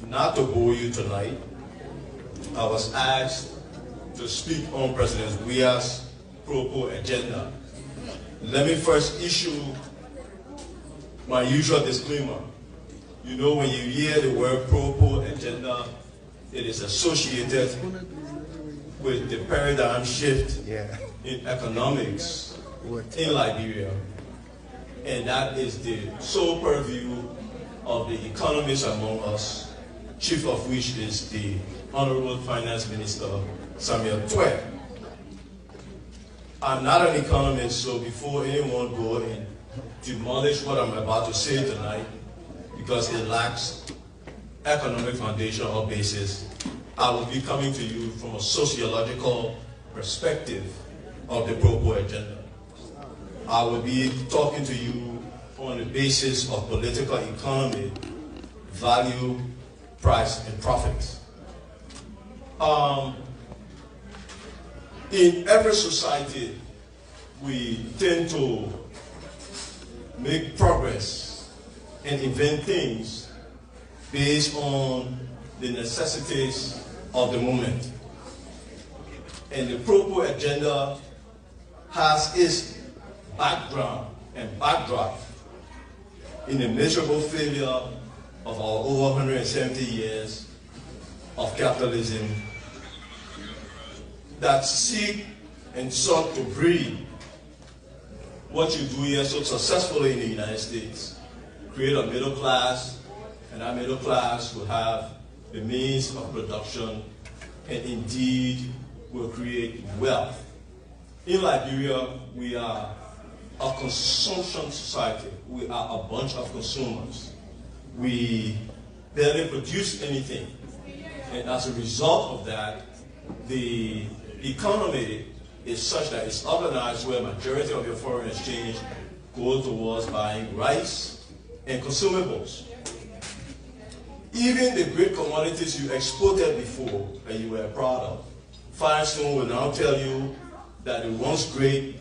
not to bore you tonight, I was asked to speak on President Weah's Pro agenda. Let me first issue my usual disclaimer. You know, when you hear the word Pro agenda, it is associated with the paradigm shift in economics in Liberia. And that is the sole purview of the economists among us, chief of which is the Honorable Finance Minister, Samuel Twe. I'm not an economist, so before anyone go and demolish what I'm about to say tonight, because it lacks economic foundation or basis, I will be coming to you from a sociological perspective of the Pro agenda. I will be talking to you on the basis of political economy, value, price, and profit. In every society, we tend to make progress and invent things based on the necessities of the moment. And the Pro agenda has its background and backdrop in the miserable failure of our over 170 years of capitalism that seek and sought to breed what you do here so successfully in the United States. Create a middle class, and that middle class will have the means of production and indeed will create wealth. In Liberia, we are a consumption society. We are a bunch of consumers. We barely produce anything. And as a result of that, the economy is such that it's organized where a majority of your foreign exchange goes towards buying rice and consumables. Even the great commodities you exported before and you were proud of, Firestone will now tell you that the once great,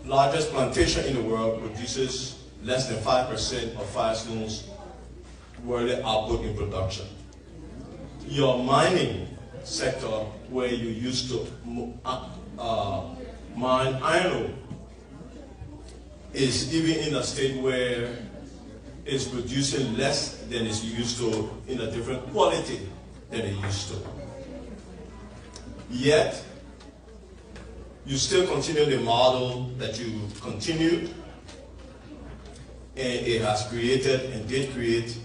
largest plantation in the world produces less than 5% of Firestone's worldly output in production. Your mining sector, where you used to mine iron ore, is even in a state where it's producing less than it's used to, in a different quality than it used to. Yet, you still continue the model that you continued, and it has created and did create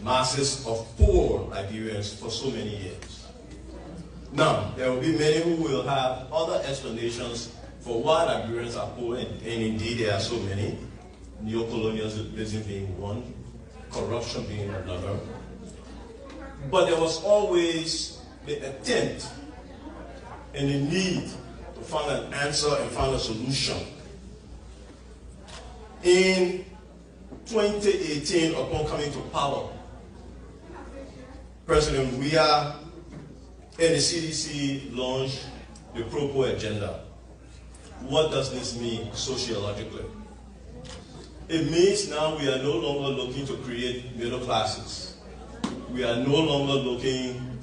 masses of poor Liberians for so many years. Now, there will be many who will have other explanations for why Liberians are poor, and indeed there are so many. Neocolonialism being one, corruption being another. But there was always the attempt and the need to find an answer and find a solution. In 2018, upon coming to power, President Weah and the CDC launched the Pro agenda. What does this mean sociologically? It means now we are no longer looking to create middle classes. We are no longer looking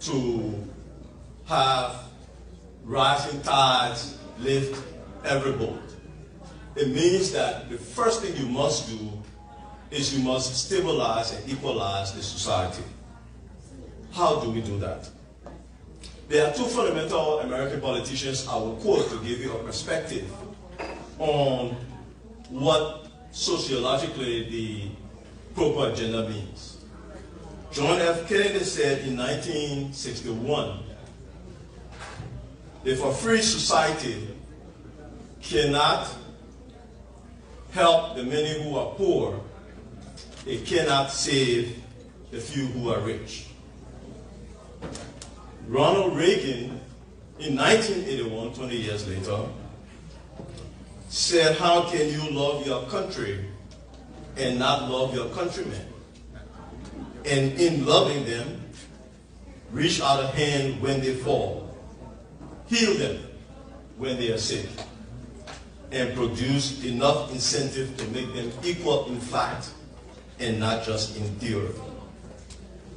to have rising tides lift every boat. It means that the first thing you must do is you must stabilize and equalize the society. How do we do that? There are two fundamental American politicians I will quote to give you a perspective on what sociologically the Pro agenda means. John F. Kennedy said in 1961, if a free society cannot help the many who are poor, it cannot save the few who are rich. Ronald Reagan, in 1981, 20 years later, said, how can you love your country and not love your countrymen? And in loving them, reach out a hand when they fall, heal them when they are sick, and produce enough incentive to make them equal, in fact, and not just in theory.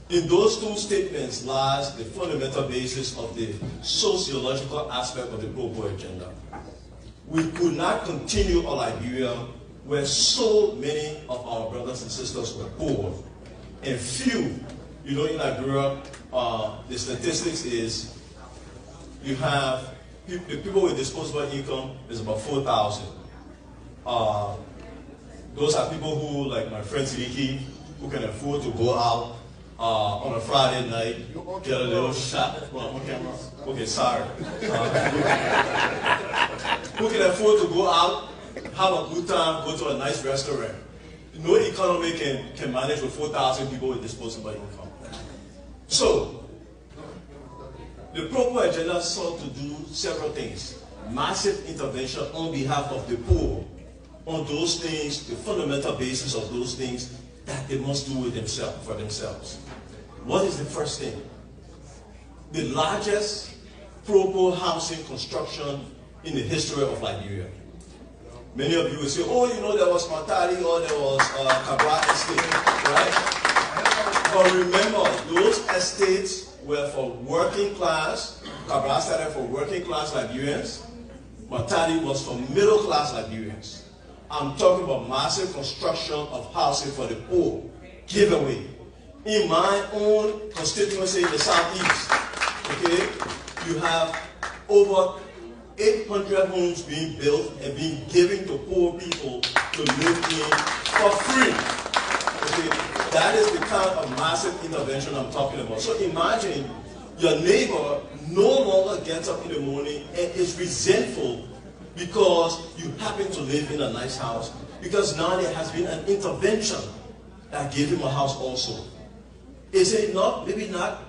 In those two statements lies the fundamental basis of the sociological aspect of the pro-poor agenda. We could not continue a Liberia where so many of our brothers and sisters were poor, and few, in Liberia, the statistics is you have the people with disposable income is about 4,000. Those are people who, like my friend Sidiki, who can afford to go out on a Friday night, get a little shot. On camera? Okay, sorry. Who can afford to go out, have a good time, go to a nice restaurant. No economy can manage with 4,000 people with disposable income. So, the pro-poor agenda sought to do several things. Massive intervention on behalf of the poor, on those things, the fundamental basis of those things that they must do with themselves, for themselves. What is the first thing? The largest pro-poor housing construction in the history of Liberia. Many of you will say, oh, there was Fonati or there was Cllr estate, right? But remember, those estates were for working class. Cllr started for working class Liberians. Fonati was for middle class Liberians. I'm talking about massive construction of housing for the poor, giveaway. In my own constituency in the southeast, okay, you have over 800 homes being built and being given to poor people to live in for free. Okay, that is the kind of massive intervention I'm talking about. So imagine your neighbor no longer gets up in the morning and is resentful because you happen to live in a nice house, because now there has been an intervention that gave him a house also. Is it not? Maybe not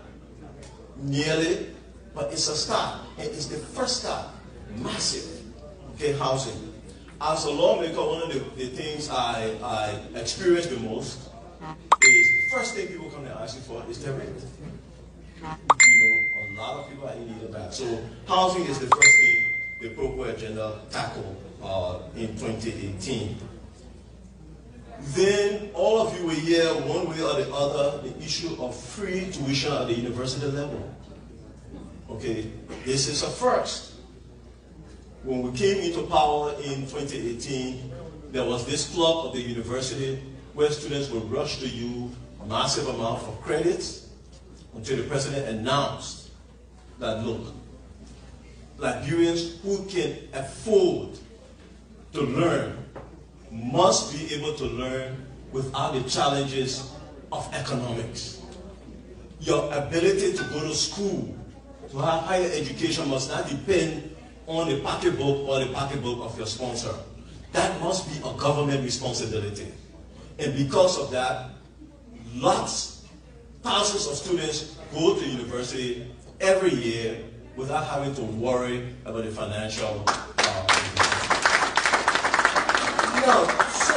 nearly, but it's a start. And it's the first start. Massive, okay, housing. As a lawmaker, one of the things I experience the most is the first thing people come to ask you for is their rent. A lot of people are in need of that. So housing is the first thing the pro-poor agenda tackled in 2018. Then all of you will hear one way or the other the issue of free tuition at the university level. Okay, this is a first. When we came into power in 2018, there was this club of the university where students would rush to you a massive amount of credits until the president announced that, look, Liberians who can afford to learn must be able to learn without the challenges of economics. Your ability to go to school, to have higher education must not depend on the pocketbook or the pocketbook of your sponsor. That must be a government responsibility. And because of that, thousands of students go to university every year without having to worry about the financial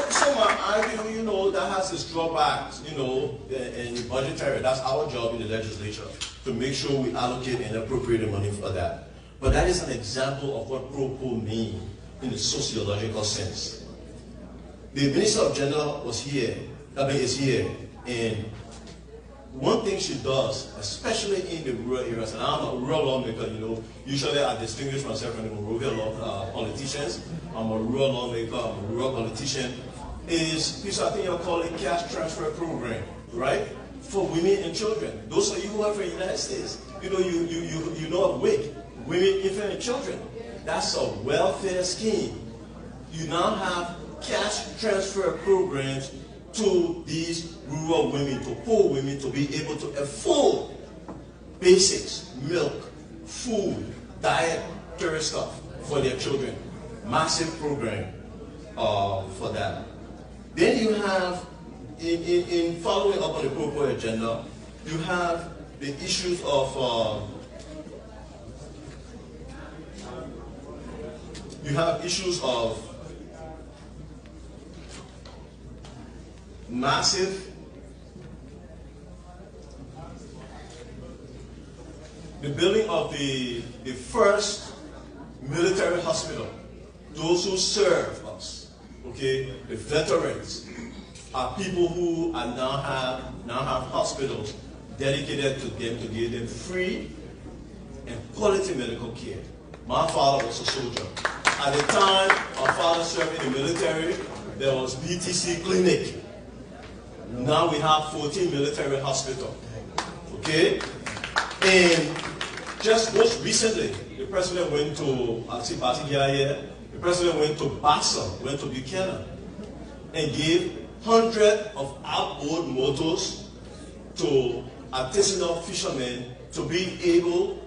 some are arguing, that has its drawbacks, and budgetary. That's our job in the legislature, to make sure we allocate and appropriate the money for that. But that is an example of what pro-poor means in the sociological sense. The Minister of Gender is here, and one thing she does, especially in the rural areas, and I'm a rural lawmaker, usually I distinguish myself from the Monrovia politicians. I'm a rural lawmaker, I'm a rural politician, is, I think you'll call it cash transfer program, right? For women and children. Those of you who are from the United States, you know of WIC, women, infant, and children. That's a welfare scheme. You now have cash transfer programs to these rural women, to poor women, to be able to afford basics, milk, food, dietary stuff for their children. Massive program for that. Then you have, in following up on the pro-poor agenda, you have the issues of massive, the building of the first military hospital, those who serve us, okay, the veterans, are people who are now have hospitals dedicated to them to give them free and quality medical care. My father was a soldier. At the time my father served in the military, there was BTC clinic. Now we have 14 military hospitals. Okay? And just most recently, the president went to the president went to Bassa, went to Buchanan, and gave hundreds of outboard motors to artisanal fishermen to be able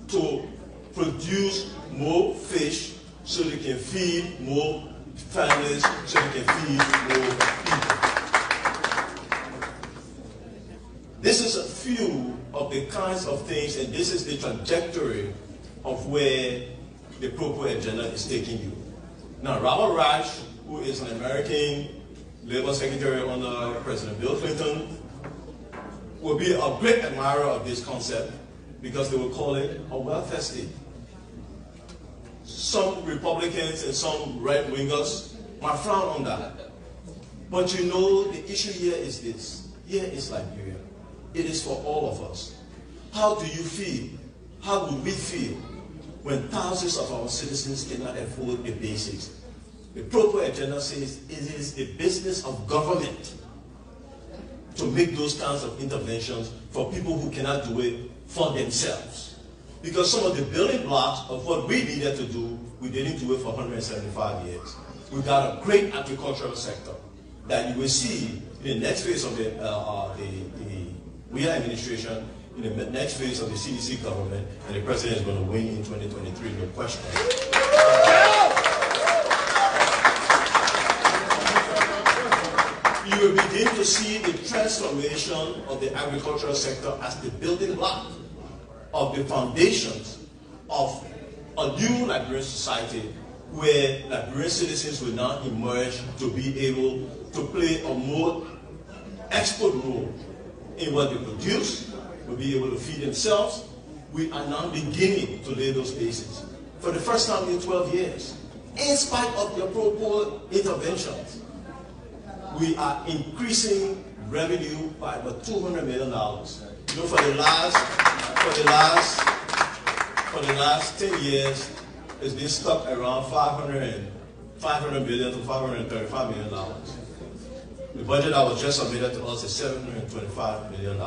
to produce more fish so they can feed more families, so they can feed more people. This is a few of the kinds of things, and this is the trajectory of where the Pro-Poor agenda is taking you. Now, Robert Reich, who is an American Labor Secretary under President Bill Clinton, will be a great admirer of this concept because they will call it a welfare state. Some Republicans and some right-wingers might frown on that. But you know, the issue here is this. Here is Liberia. It is for all of us. How do you feel? How would we feel when thousands of our citizens cannot afford the basics? The Pro-Poor agenda says it is the business of government to make those kinds of interventions for people who cannot do it for themselves. Because some of the building blocks of what we needed to do, we didn't do it for 175 years. We've got a great agricultural sector that you will see in the next phase of the administration, in the next phase of the CDC government, and the president is going to win in 2023, no question. You will begin to see the transformation of the agricultural sector as the building block of the foundations of a new Liberian society where Liberian citizens will now emerge to be able to play a more expert role in what they produce, will be able to feed themselves. We are now beginning to lay those bases. For the first time in 12 years, in spite of your Pro-Poor interventions, we are increasing revenue by about $200 million. You know, for the last 10 years, it's been stuck around $500 billion to $535 million. The budget that was just submitted to us is $725 million.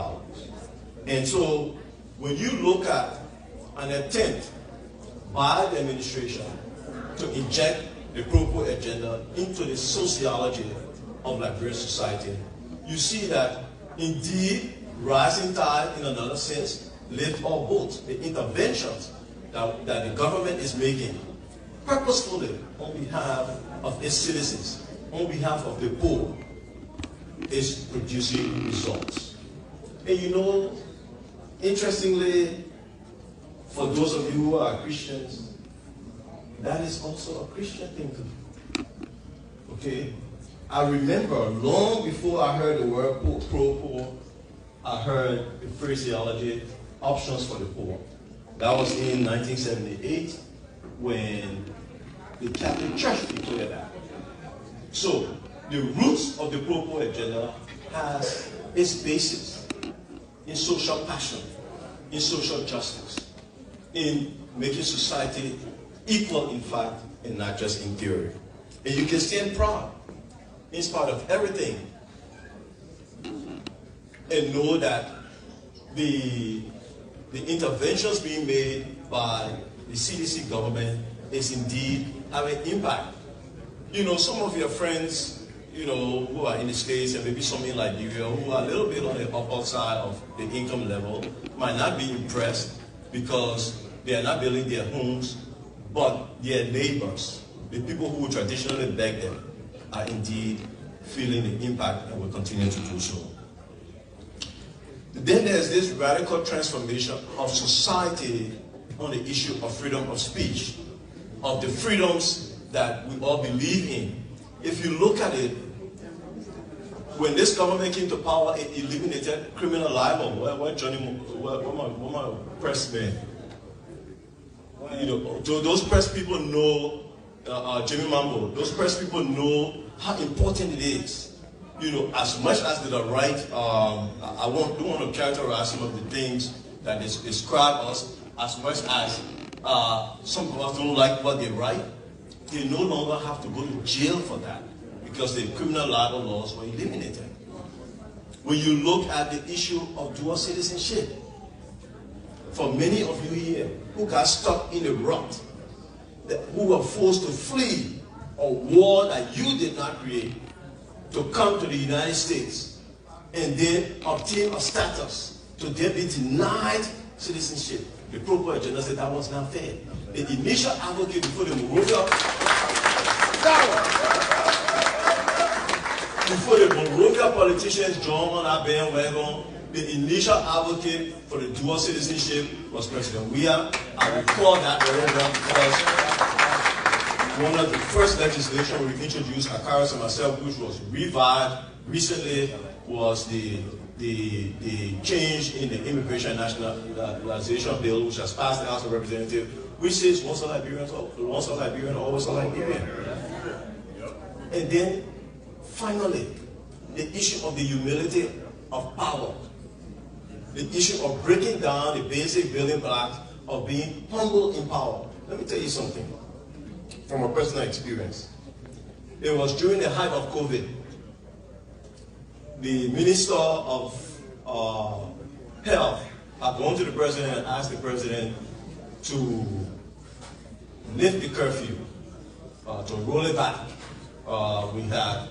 And so, when you look at an attempt by the administration to inject the Pro-Poor agenda into the sociology of Liberian society, you see that indeed rising tide, in another sense, lift all boats. The interventions that the government is making purposefully on behalf of its citizens, on behalf of the poor, is producing results. And you know, interestingly, for those of you who are Christians, that is also a Christian thing to do. Okay? I remember long before I heard the word pro-poor, I heard the phraseology, options for the poor. That was in 1978 when the Catholic Church declared that. So, the roots of the pro-poor agenda has its basis in social passion, in social justice, in making society equal in fact and not just in theory. And you can stand proud in spite of everything and know that the interventions being made by the CDC government is indeed having impact. You know, some of your friends, you know, who are in the States and maybe some in Liberia who are a little bit on the upper side of the income level might not be impressed because they are not building their homes, but their neighbors, the people who traditionally beg them, are indeed feeling the impact and will continue to do so. Then there's this radical transformation of society on the issue of freedom of speech, of the freedoms that we all believe in. If you look at it, when this government came to power, it eliminated criminal libel. Where my press man? You know, those press people know, Jimmy Mambo, those press people know how important it is you know, as much as they are right, I don't want to characterize some of the things that they describe us, as much as some of us don't like what they write. They no longer have to go to jail for that because the criminal libel laws were eliminated. When you look at the issue of dual citizenship, for many of you here who got stuck in a rut, who were forced to flee a war that you did not create, to come to the United States and then obtain a status, to then be denied citizenship, the proper agenda said that was not fair. The initial advocate before the Monrovia politicians joined on our bandwagon, the initial advocate for the dual citizenship was President Weah. I recall that very well because one of the first legislation we introduced, Akaris and myself, which was revived recently, was the change in the Immigration and Nationalization Bill, which has passed the House of Representatives, which says once a Liberian, always a Liberian. And then, finally, the issue of the humility of power. The issue of breaking down the basic building blocks of being humble in power. Let me tell you something from a personal experience. It was during the height of COVID. The Minister of Health had gone to the President and asked the President to lift the curfew, to roll it back. We had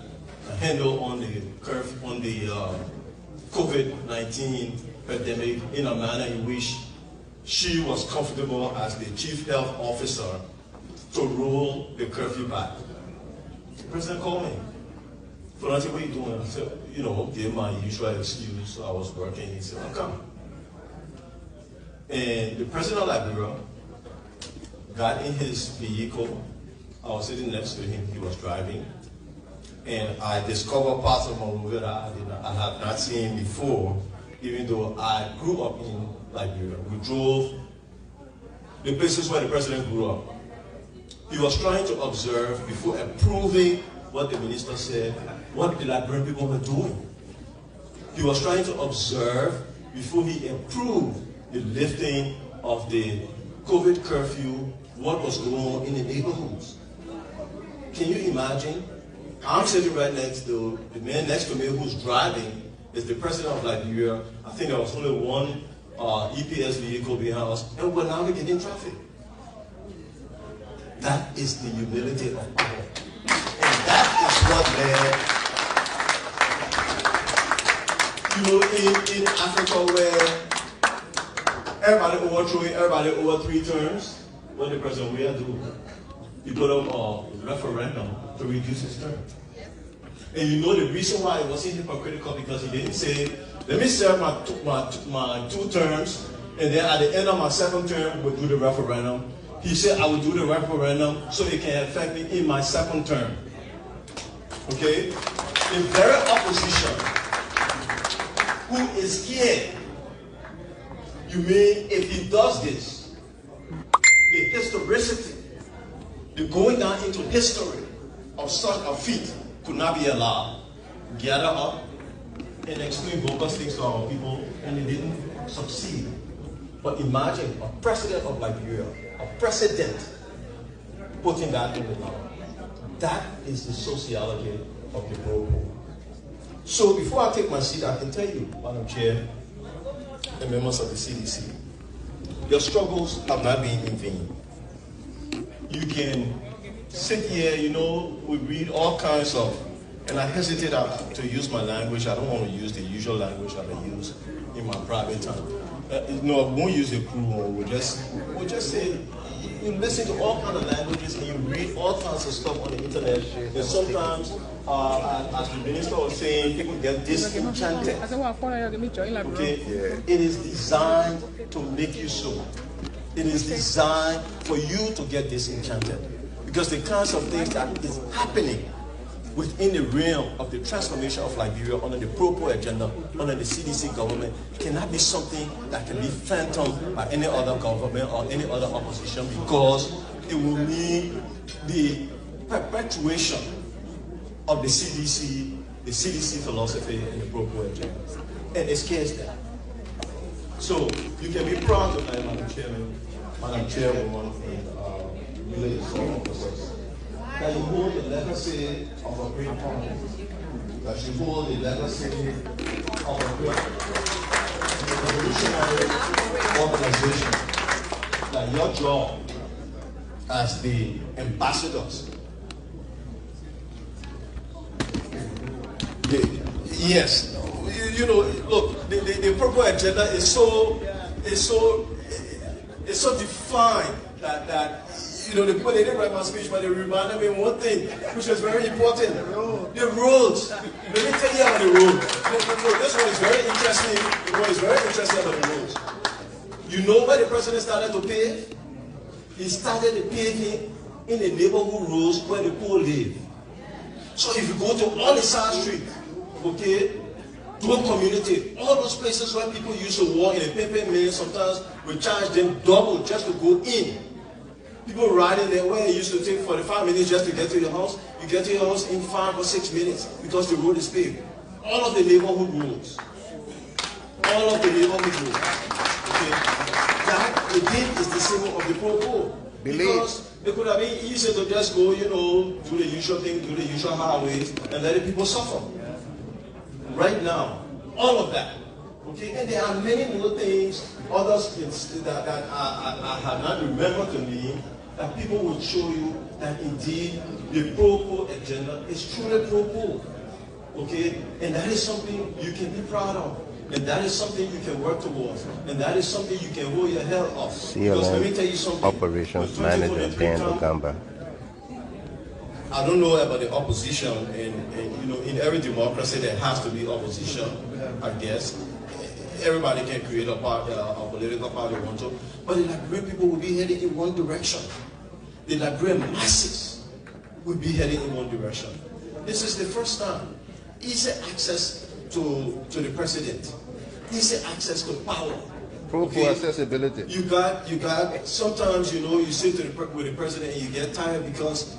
a handle on the COVID-19 pandemic in a manner in which she was comfortable as the Chief Health Officer to roll the curfew back. The President called me. Fonati, what are you doing? I said, you know, give my usual excuse. I was working. He said, I'm coming. And the President of Liberia got in his vehicle. I was sitting next to him. He was driving. And I discovered parts of Monrovia that I had not seen before, even though I grew up in Liberia. We drove the places where the President grew up. He was trying to observe, before approving what the minister said, what the Liberian people were doing. He was trying to observe, before he approved the lifting of the COVID curfew, what was going on in the neighborhoods. Can you imagine? I'm sitting right next to the man next to me who's driving is the President of Liberia. I think there was only one EPS vehicle behind us, and we're navigating traffic. That is the humility of power. And that is what led, in Africa where everybody overthrowing everybody over 3 terms, what did President Weah do? He put up a referendum to reduce his term. And you know the reason why it wasn't hypocritical, because he didn't say, let me serve my 2 terms, and then at the end of my 2nd term, we'll do the referendum. He said, I will do the referendum so it can affect me in my 2nd term. Okay? The very opposition who is here, you mean if he does this, the historicity, the going down into history of such a feat could not be allowed. Gather up and explain bogus things to our people, and it didn't succeed. But imagine a president of Liberia, a president, putting that in the law. That is the sociology of the global. So before I take my seat, I can tell you, Madam Chair, and members of the CDC, your struggles have not been in vain. You can sit here, you know, we read all kinds of, and I hesitate to use my language. I don't want to use the usual language that I use in my private time. No, we won't use the crew. We'll just say, you listen to all kinds of languages and you read all kinds of stuff on the internet. And sometimes, as the minister was saying, people get disenchanted. Okay? It is designed to make you so. It is designed for you to get disenchanted. Because the kinds of things that is happening within the realm of the transformation of Liberia under the Pro agenda, under the CDC government, cannot be something that can be phantomed by any other government or any other opposition, because it will mean the perpetuation of the CDC the CDC philosophy and the Pro-Poor agenda. And it scares them. So you can be proud of that, Madam Chairman, Madam Chairwoman, and related officers, that you hold the legacy of a great party, that you hold the legacy of a great revolutionary organization, that your job as the ambassadors. Yes, you know, look, the Pro-Poor agenda is so defined that you know, the people, they didn't write my speech, but they reminded me of one thing, which was very important. The roads. Let me tell you about the roads. This one is very interesting. What is very interesting about the roads. You know where the president started to pave? He started the paving in the neighborhood roads where the poor live. So if you go to all the side street, okay, Dome community, all those places where people used to walk in a paper mill, sometimes we charge them double just to go in. People riding there where it used to take 45 minutes just to get to your house. You get to your house in 5 or 6 minutes because the road is paved. All of the neighborhood roads. All of the neighborhood roads. Okay. That again is the symbol of the Pro-Poor. Because it could have been easier to just go, you know, do the usual thing, do the usual highways, and let the people suffer. Right now, all of that. Okay, and there are many more things, others that I have not remembered to me, that people will show you that indeed the Pro-Poor agenda is truly Pro-Poor. Okay, and that is something you can be proud of. And that is something you can work towards. And that is something you can hold your head up. Because let me tell you something. Operations Manager Dan Ogamba. I don't know about the opposition, and you know, in every democracy there has to be opposition, I guess. Everybody can create a party, a political party they want to, but the Liberian people will be heading in one direction. The Liberian masses will be heading in one direction. This is the first time. Easy access to the president. Easy access to power. Pro-Poor accessibility. You got. Sometimes, you know, you sit with the president and you get tired because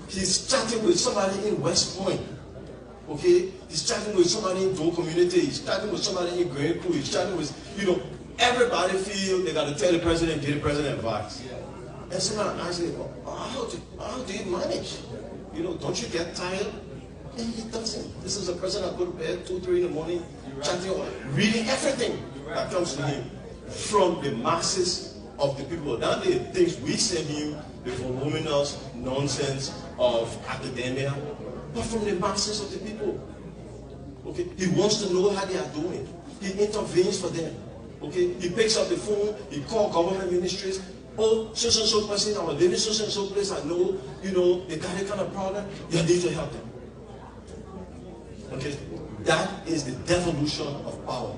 he's chatting with somebody in West Point. Okay, he's chatting with somebody in Dome community. He's chatting with somebody in Grand Crew. He's chatting with, you know, everybody feel they got to tell the president, give the president advice. And somebody asks me, how do you manage? You know, don't you get tired? And he doesn't. This is a president that go to bed 2, 3 in the morning, chatting, reading everything that comes to him from the masses of the people. Not the things we send him, the voluminous nonsense of academia, but from the masses of the people. Okay, he wants to know how they are doing. He intervenes for them. Okay, he picks up the phone. He calls government ministries. Oh, so person, I was living so place. I know, you know, they got a kind of problem. You need to help them. Okay, that is the devolution of power.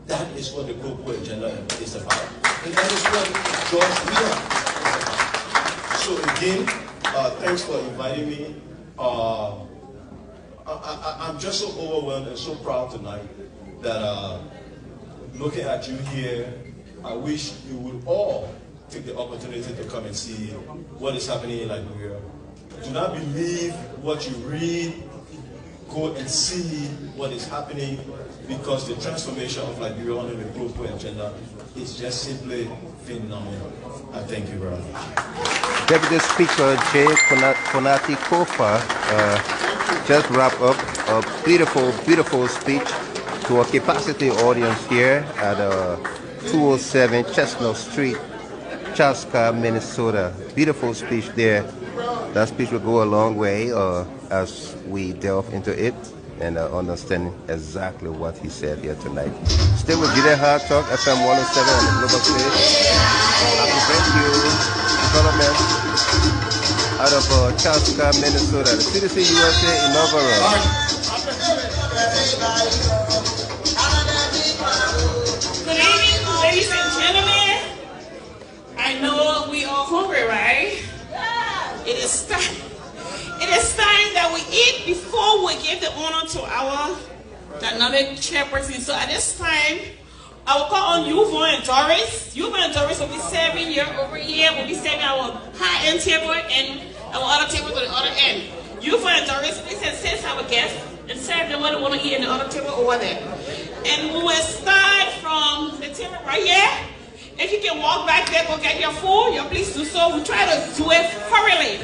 That is what the Pro-Poor agenda is about, and that is what George we are. So again, thanks for inviting me. I'm just so overwhelmed and so proud tonight that looking at you here, I wish you would all take the opportunity to come and see what is happening in Liberia. Do not believe what you read. Go and see what is happening, because the transformation of Liberia under the Pro-Poor agenda is just simply phenomenal. I thank you very much. Deputy Speaker J. Fonati Koffa just wrapped up a beautiful, beautiful speech to a capacity audience here at 207 Chestnut Street, Chaska, Minnesota. Beautiful speech there. That speech will go a long way as we delve into it and understand exactly what he said here tonight. Still with Jide Hard Talk, FM 107 on the global stage. I present you development out of Chaska, Minnesota, the CDC USA inaugural. Good evening, ladies and gentlemen. I know we all hungry, right? It is time that we eat before we give the honor to our dynamic chairperson. So at this time, I will call on Yuvo and Doris. Yuvo and Doris will be serving here over here. We'll be serving our high-end table and our other table to the other end. Yuvo and Doris, please assist our guests. and serve them what they want to eat in the other table over there. And we will start from the table right here. If you can walk back there, go get your food, you please do so. We try to do it hurriedly.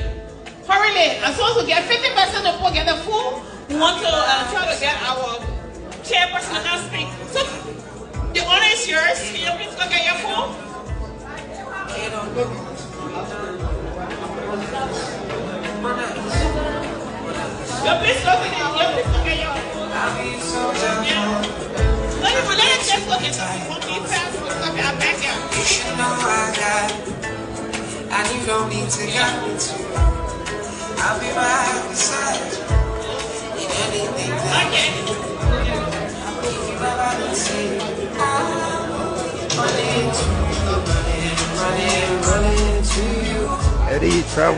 As soon as we get 50% of people get the food, we want to try to get our chairperson to not speak. So the honor is yours. Can you please go get your food? You please go get your food. Let me just look at some funky fast food stuff out back here. You should know I got it, and you don't need to guide me to. I'll be right beside you in anything that you do. If you ever see me, I'm running to you, running to you. Eddie, travel.